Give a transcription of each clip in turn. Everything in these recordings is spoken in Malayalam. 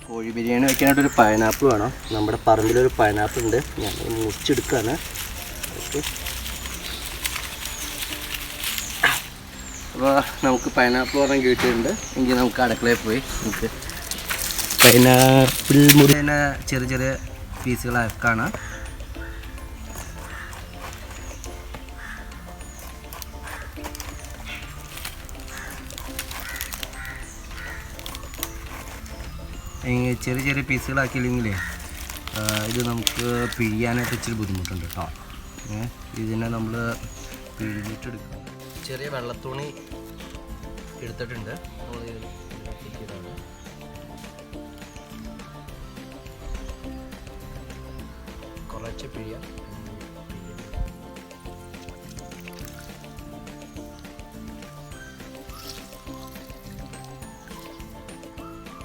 കോഴി ബിരിയാണി വയ്ക്കാനായിട്ടൊരു പൈനാപ്പിൾ വേണം. നമ്മുടെ പറമ്പിലൊരു പൈനാപ്പിൾ ഉണ്ട്, ഞാൻ മുറിച്ചെടുക്കുകയാണ്. ഓക്കെ, അപ്പോൾ നമുക്ക് പൈനാപ്പിൾ ഒരെണ്ണം കിട്ടിയിട്ടുണ്ട്. എങ്കിൽ നമുക്ക് അടുക്കളയിൽ പോയി നമുക്ക് പൈനാപ്പിൾ മുറിനെ ചെറിയ ചെറിയ പീസുകളാക്കാണ്. ചെറിയ ചെറിയ പീസുകളാക്കിയില്ലെങ്കിലേ ഇത് നമുക്ക് പിഴിയാനായിട്ട് ഇച്ചിരി ബുദ്ധിമുട്ടുണ്ട് കേട്ടോ. ഇതിനെ നമ്മൾ പിഴിഞ്ഞിട്ടെടുക്കാം. ചെറിയ വെള്ളത്തുണി എടുത്തിട്ടുണ്ട്, കുറച്ച് പിഴിയാം.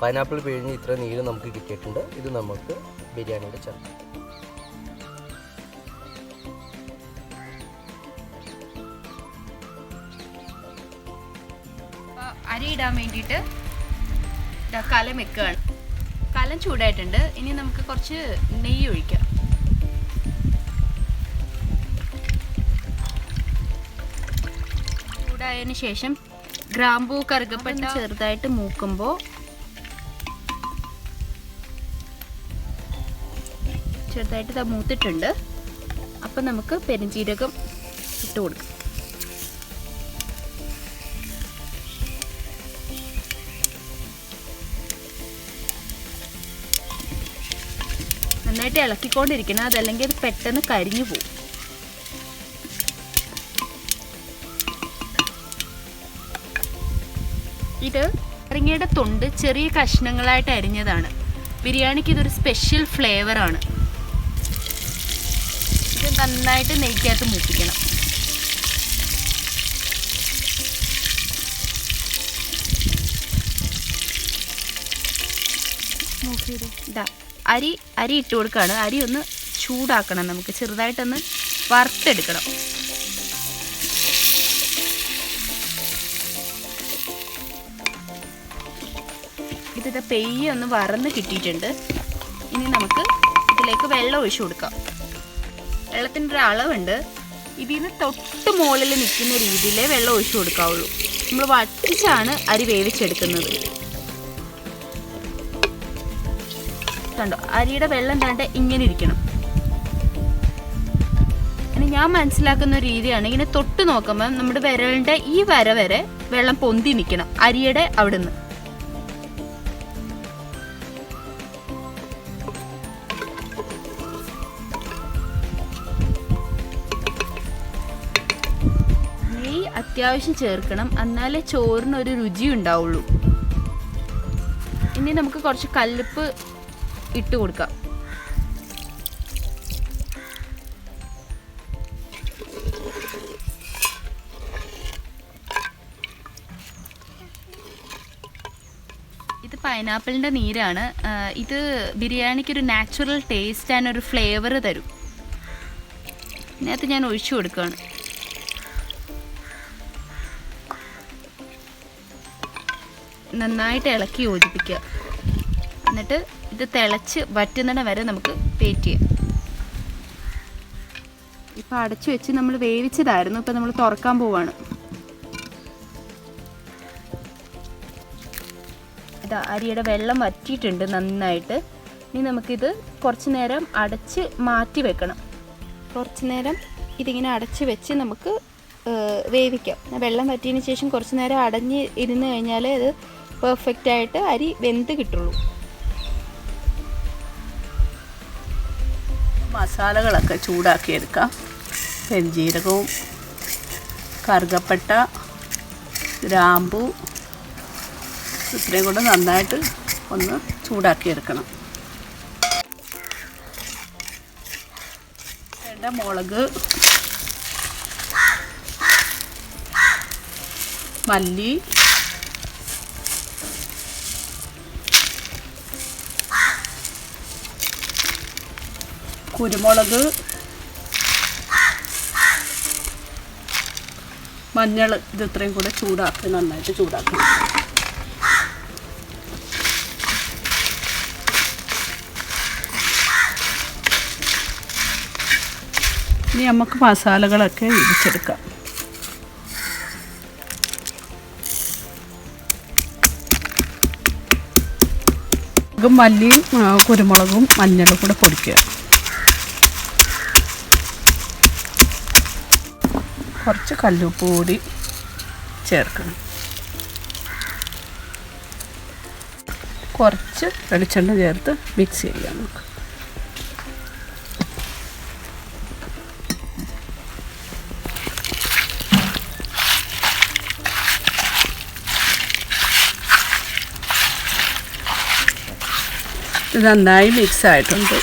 പൈനാപ്പിൾ പിഴിഞ്ഞ് ഇത്ര നീര് നമുക്ക് കിട്ടിയിട്ടുണ്ട്. ഇത് നമുക്ക് ബിരിയാണിയുടെ ചേർക്കാം. അരി ഇടാൻ വേണ്ടിയിട്ട് കലം വെക്കുകയാണ്. കലം ചൂടായിട്ടുണ്ട്. ഇനി നമുക്ക് കുറച്ച് നെയ്യ് ഒഴിക്കാം. ചൂടായതിന് ശേഷം ഗ്രാമ്പൂ കറുകപ്പട്ട ചെറുതായിട്ട് മൂക്കുമ്പോൾ ചെറുതായിട്ട് മൂത്തിട്ടുണ്ട്. അപ്പം നമുക്ക് പെരുംജീരകം ഇട്ട് കൊടുക്കാം. നന്നായിട്ട് ഇളക്കിക്കൊണ്ടിരിക്കണം, അതല്ലെങ്കിൽ അത് പെട്ടെന്ന് കരിഞ്ഞു പോകും. ഇത് നാരങ്ങയുടെ തൊണ്ട് ചെറിയ കഷ്ണങ്ങളായിട്ട് അരിഞ്ഞതാണ്. ബിരിയാണിക്ക് ഇതൊരു സ്പെഷ്യൽ ഫ്ലേവറാണ്. ഇത് നന്നായിട്ട് നെയ്ക്കകത്ത് മൂപ്പിക്കണം. ഇതാ അരി ഇട്ട് കൊടുക്കുകയാണ്. അരി ഒന്ന് ചൂടാക്കണം, നമുക്ക് ചെറുതായിട്ടൊന്ന് വറുത്തെടുക്കണം. ഇത് പെയ്യെ ഒന്ന് വറന്ന് കിട്ടിയിട്ടുണ്ട്. ഇനി നമുക്ക് ഇതിലേക്ക് വെള്ളം ഒഴിച്ചു കൊടുക്കാം. വെള്ളത്തിൻ്റെ ഒരു അളവുണ്ട്. ഇതിൽ നിന്ന് തൊട്ട് മുകളിൽ നിൽക്കുന്ന രീതിയിലേ വെള്ളം ഒഴിച്ചു കൊടുക്കാവുള്ളൂ. നമ്മൾ വറ്റിച്ചാണ് അരി വേവിച്ചെടുക്കുന്നത്. കണ്ടോ, അരിയുടെ വെള്ളം കണ്ട് ഇങ്ങനെ ഇരിക്കണം. ഇനി ഞാൻ മനസ്സിലാക്കുന്ന രീതിയാണ്, ഇങ്ങനെ തൊട്ട് നോക്കുമ്പോൾ നമ്മുടെ വിരലിൻ്റെ ഈ വര വരെ വെള്ളം പൊന്തി നിൽക്കണം അരിയുടെ അവിടുന്ന്. നെയ്യ് അത്യാവശ്യം ചേർക്കണം, എന്നാലേ ചോറിനൊരു രുചി ഉണ്ടാവുള്ളൂ. ഇനി നമുക്ക് കുറച്ച് കല്ലുപ്പ് ഇട്ട് കൊടുക്കാം. ഇത് പൈനാപ്പിളിൻ്റെ നീരാണ്. ഇത് ബിരിയാണിക്കൊരു നാച്ചുറൽ ടേസ്റ്റ് ആൻഡ് ഒരു ഫ്ലേവർ തരും. ഇതിനകത്ത് ഞാൻ ഒഴിച്ചു കൊടുക്കുകയാണ്. നന്നായിട്ട് ഇളക്കി യോജിപ്പിക്കുക. എന്നിട്ട് ഇത് തിളച്ച് വറ്റുന്നിടം വരെ നമുക്ക് വെയിറ്റ് ചെയ്യാം. ഇപ്പം അടച്ചു വെച്ച് നമ്മൾ വേവിച്ചതായിരുന്നു. ഇപ്പം നമ്മൾ തുറക്കാൻ പോവാണ്. ഇതാ അരിയുടെ വെള്ളം വറ്റിയിട്ടുണ്ട് നന്നായിട്ട്. ഇനി നമുക്കിത് കുറച്ച് നേരം അടച്ച് മാറ്റി വെക്കണം. കുറച്ച് നേരം ഇതിങ്ങനെ അടച്ച് വെച്ച് നമുക്ക് വേവിക്കാം. വെള്ളം വറ്റിയതിന് ശേഷം കുറച്ച് നേരം അടഞ്ഞ് ഇരുന്ന് കഴിഞ്ഞാലേ അത് പെർഫെക്റ്റായിട്ട് അരി വെന്ത് കിട്ടുള്ളൂ. മസാലകളൊക്കെ ചൂടാക്കിയെടുക്കാം. പെരുംജീരകവും കറുകപ്പട്ട, ഗ്രാമ്പൂ ഇത്രയും കൂടെ നന്നായിട്ട് ഒന്ന് ചൂടാക്കിയെടുക്കണം. മുളക്, മല്ലി, കുരുമുളക്, മഞ്ഞൾ, ഇത് ഇത്രയും കൂടെ ചൂടാക്കി നന്നായിട്ട് ചൂടാക്കണം. ഇനി നമുക്ക് മസാലകളൊക്കെ ഇടിച്ചെടുക്കാം. മല്ലിയും കുരുമുളകും മഞ്ഞളും കൂടെ പൊടിക്കുക. കുറച്ച് കല്ലുപ്പ് കൂടി ചേർക്കണം. കുറച്ച് വെളിച്ചെണ്ണ ചേർത്ത് മിക്സ് ചെയ്യാം നമുക്ക്. ഇത് നന്നായി മിക്സ് ആയിട്ടുണ്ട്.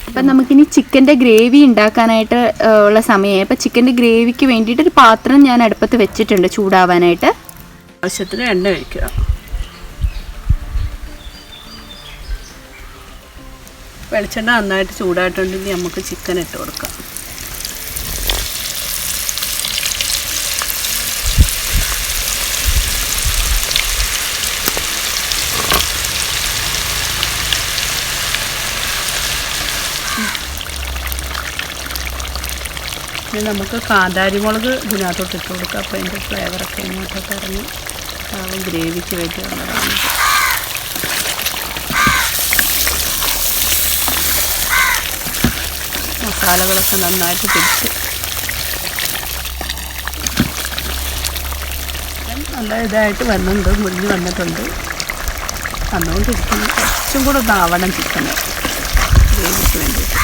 അപ്പം നമുക്കിനി ചിക്കൻ്റെ ഗ്രേവി ഉണ്ടാക്കാനായിട്ട് ഉള്ള സമയമായി. അപ്പം ചിക്കൻ്റെ ഗ്രേവിക്ക് വേണ്ടിയിട്ട് ഒരു പാത്രം ഞാൻ അടുപ്പത്ത് വെച്ചിട്ടുണ്ട് ചൂടാവാനായിട്ട്. ആവശ്യത്തിന് എണ്ണ ഒഴിക്കുക. വെളിച്ചെണ്ണ നന്നായിട്ട് ചൂടായിട്ടുണ്ടെങ്കിൽ നമുക്ക് ചിക്കൻ ഇട്ട് കൊടുക്കാം. ഇനി നമുക്ക് കാന്താരിമുളക് ഇതിനകത്തോട്ട് ഇട്ട് കൊടുക്കാം. അപ്പോൾ അതിൻ്റെ ഫ്ലേവറൊക്കെ ഇങ്ങോട്ടൊക്കെ ഇറങ്ങി ഗ്രേവിക്ക് വേണ്ടിയുള്ളതാണ്. മസാലകളൊക്കെ നന്നായിട്ട് പിടിച്ച് നല്ല ഇതായിട്ട് വരുന്നുണ്ട്, മുരിഞ്ഞ് വന്നിട്ടുണ്ട്. വന്നുകൊണ്ടിരിക്കുന്നു. കുറച്ചും കൂടെ ഒന്നാവണം ചിക്കന് ഗ്രേവിക്ക് വേണ്ടിയിട്ട്.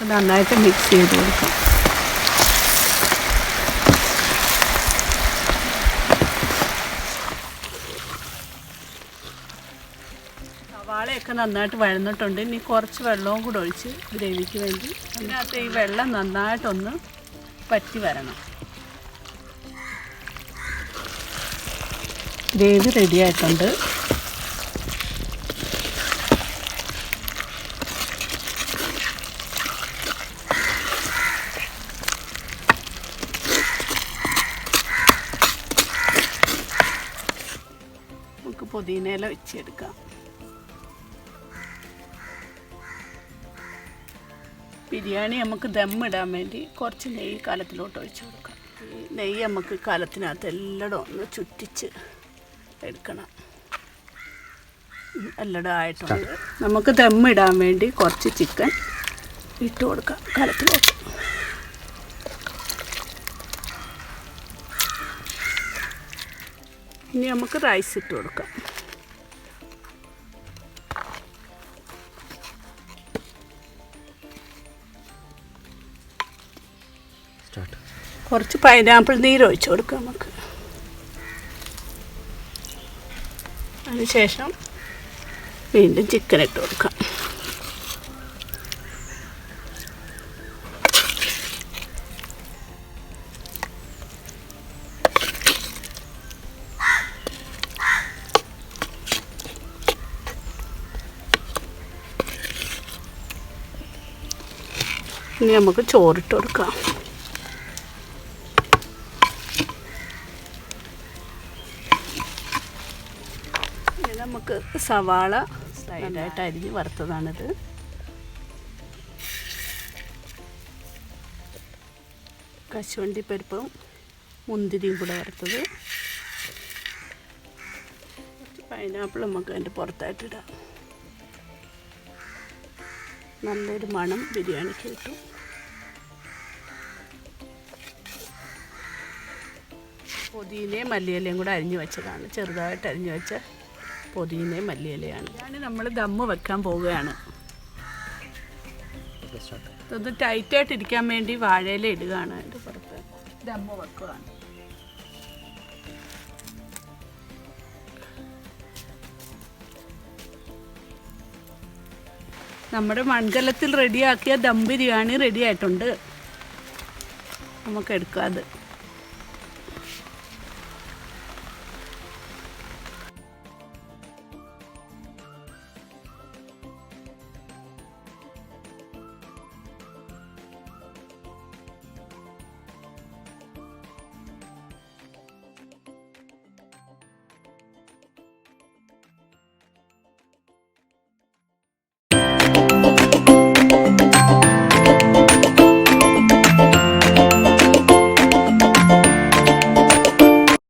നന്നായിട്ട് മിക്സ് ചെയ്ത് കൊടുക്കാം. സവാളയൊക്കെ നന്നായിട്ട് വഴന്നിട്ടുണ്ട്. ഇനി കുറച്ച് വെള്ളവും കൂടെ ഒഴിച്ച് ഗ്രേവിക്ക് വേണ്ടി അതിനകത്ത് ഈ വെള്ളം നന്നായിട്ടൊന്ന് പറ്റി വരണം. ഗ്രേവി റെഡിയായിട്ടുണ്ട്. പുതിനയില വെച്ചെടുക്കാം. ബിരിയാണി നമുക്ക് ദമ്മിടാൻ വേണ്ടി കുറച്ച് നെയ്യ് കലത്തിലോട്ട് ഒഴിച്ച് കൊടുക്കാം. ഈ നെയ്യ് നമുക്ക് കലത്തിനകത്ത് എല്ലായിടും ഒന്ന് ചുറ്റിച്ച് എടുക്കണം. എല്ലായിടും ആയിട്ടുണ്ട്. നമുക്ക് ദമ്മിടാൻ വേണ്ടി കുറച്ച് ചിക്കൻ ഇട്ട് കൊടുക്കാം കലത്തിലോട്ട്. ഇനി നമുക്ക് റൈസ് ഇട്ട് കൊടുക്കാം. കുറച്ച് പൈനാപ്പിൾ നീര് ഒഴിച്ച് കൊടുക്കാം നമുക്ക്. അതിനുശേഷം വീണ്ടും ചിക്കൻ ഇട്ട് കൊടുക്കാം. ഇനി നമുക്ക് ചോറിട്ട് കൊടുക്കാം. ഇനി നമുക്ക് സവാള സ്ലൈഡായിട്ട് അരിഞ്ഞ് വറുത്തതാണിത്. കശുവണ്ടി പരിപ്പും മുന്തിരിയും കൂടെ വറുത്തത്. പൈനാപ്പിൾ നമുക്ക് അതിൻ്റെ പുറത്തായിട്ടിടാം. നല്ലൊരു മണം ബിരിയാണിക്ക് കിട്ടും. പുതിനയും മല്ലിയിലയും കൂടെ അരിഞ്ഞു വെച്ചതാണ്. ചെറുതായിട്ട് അരിഞ്ഞു വെച്ച പുതിനയും മല്ലിയിലയാണ്. ബിരിയാണി നമ്മൾ ദമ്മ് വെക്കാൻ പോവുകയാണ്. ഇതൊന്ന് ടൈറ്റായിട്ടിരിക്കാൻ വേണ്ടി വാഴയില ഇടുകയാണ്. അതിൻ്റെ പുറത്ത് ദമ്മ് വെക്കുകയാണ്. നമ്മുടെ മൺകലത്തിൽ റെഡിയാക്കിയ ദം ബിരിയാണി റെഡി ആയിട്ടുണ്ട്. നമുക്ക് എടുക്കാം അത്.